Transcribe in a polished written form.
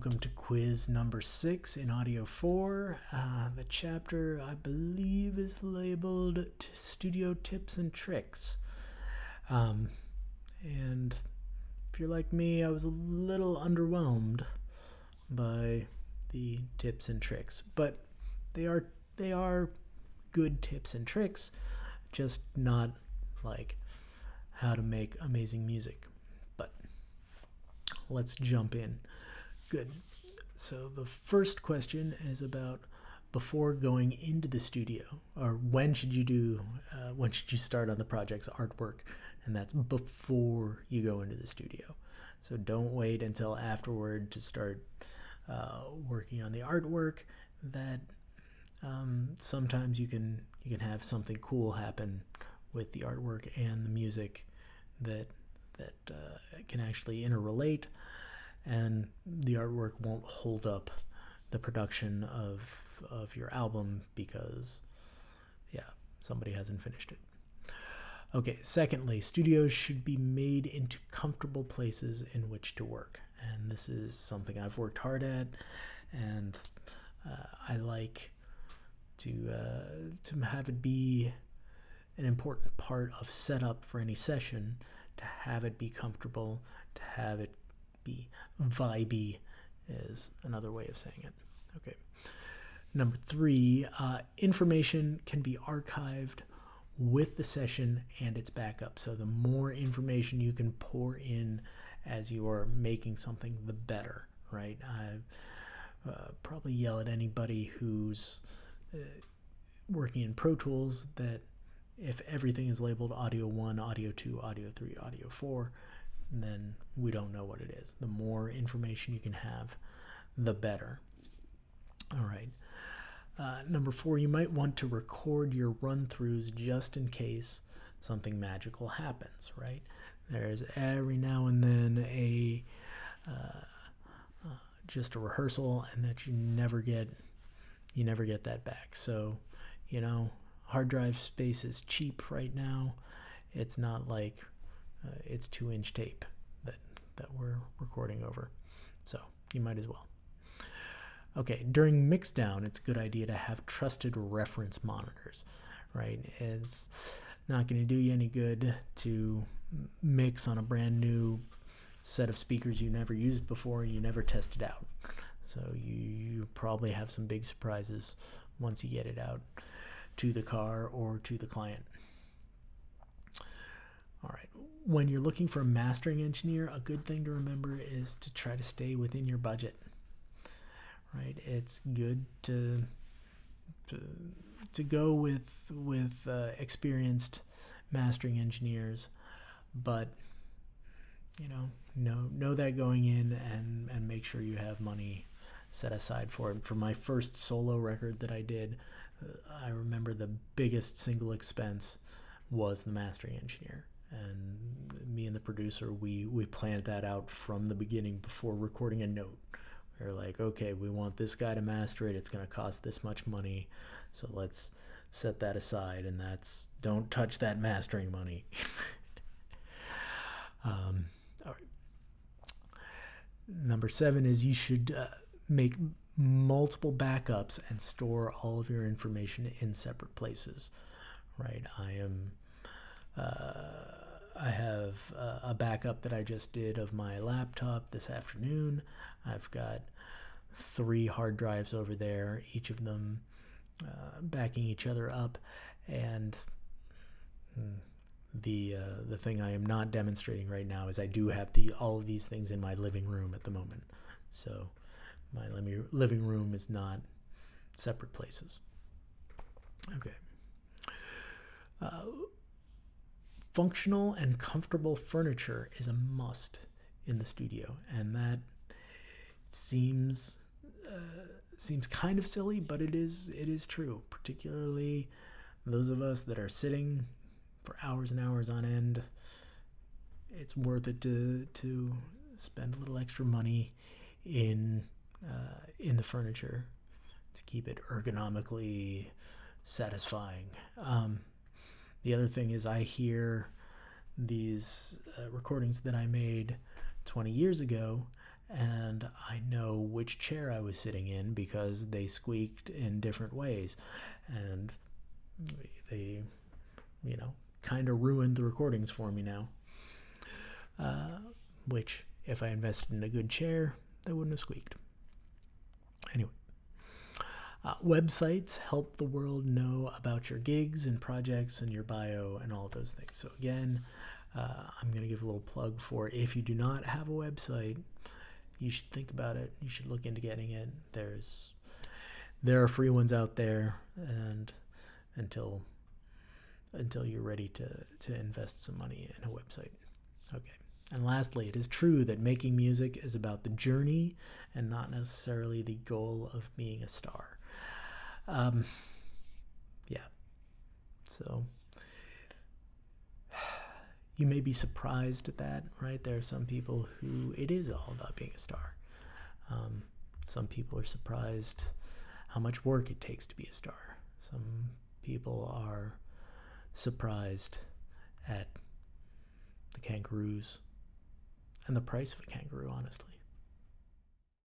welcome to quiz number 6 in audio 4. The chapter, I believe, is labeled Studio Tips and Tricks. And if you're like me, I was a little underwhelmed by the tips and tricks, but they are good tips and tricks, just not like how to make amazing music. But let's jump in. Good. So the first question is about before going into the studio, or when should you start on the project's artwork, and that's before you go into the studio. So don't wait until afterward to start working on the artwork. That sometimes you can have something cool happen with the artwork and the music that can actually interrelate, and the artwork won't hold up the production of your album because somebody hasn't finished it. Okay, secondly, studios should be made into comfortable places in which to work, and this is something I've worked hard at, and I like to have it be an important part of setup for any session, to have it be comfortable, to have it be vibey is another way of saying it. Okay. Number 3, information can be archived with the session and its backup. So the more information you can pour in as you are making something, the better, right? I probably yell at anybody who's working in Pro Tools that if everything is labeled audio 1, audio 2, audio 3, audio 4, then we don't know what it is. The more information you can have, the better. All right. Number 4, you might want to record your run-throughs just in case something magical happens, right? There's every now and then just a rehearsal, and that you never get that back. So, hard drive space is cheap right now. It's not like it's 2-inch tape that we're recording over. So you might as well. Okay, during mixdown, it's a good idea to have trusted reference monitors, right? It's not going to do you any good to mix on a brand new set of speakers you never used before and you never tested out. So you probably have some big surprises once you get it out to the car or to the client. All right. When you're looking for a mastering engineer, a good thing to remember is to try to stay within your budget. Right? It's good to go with experienced mastering engineers, but know that going in and make sure you have money set aside for it. For my first solo record that I did, I remember the biggest single expense was the mastering engineer, and me and the producer, we planned that out from the beginning before recording a note. We were like, okay, we want this guy to master it, it's going to cost this much money, so let's set that aside, and that's, don't touch that mastering money. All right. Number 7 is you should make multiple backups and store all of your information in separate places, right? I have a backup that I just did of my laptop this afternoon. I've got 3 hard drives over there, each of them backing each other up, and the thing I am not demonstrating right now is I do have all of these things in my living room at the moment. So my living room is not separate places. Okay. Functional and comfortable furniture is a must in the studio, and that seems kind of silly, but it is true. Particularly those of us that are sitting for hours and hours on end, it's worth it to spend a little extra money in the furniture to keep it ergonomically satisfying. The other thing is, I hear these recordings that I made 20 years ago, and I know which chair I was sitting in because they squeaked in different ways, and they, kind of ruined the recordings for me now. Which, if I invested in a good chair, they wouldn't have squeaked. Anyway, websites help the world know about your gigs and projects and your bio and all of those things. So again, I'm going to give a little plug for, if you do not have a website, you should think about it. You should look into getting it. There are free ones out there, and until you're ready to invest some money in a website. Okay. And lastly, it is true that making music is about the journey and not necessarily the goal of being a star. Yeah. So you may be surprised at that, right? There are some people who it is all about being a star. Some people are surprised how much work it takes to be a star. Some people are surprised at the kangaroos and the price of a kangaroo, honestly.